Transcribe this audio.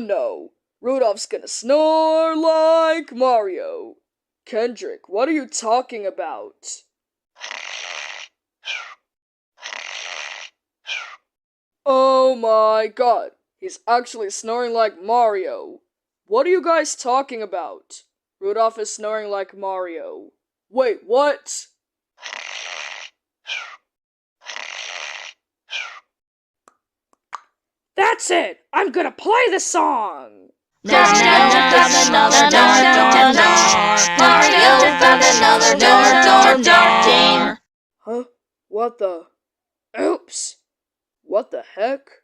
no. Rudolph's gonna snore like Mario. Kendrick, what are you talking about? Oh my god, he's actually snoring like Mario. What are you guys talking about? Rudolph is snoring like Mario. Wait, what? That's it! I'm gonna play the song! Mario found another door. Huh? What the? Oops! What the heck?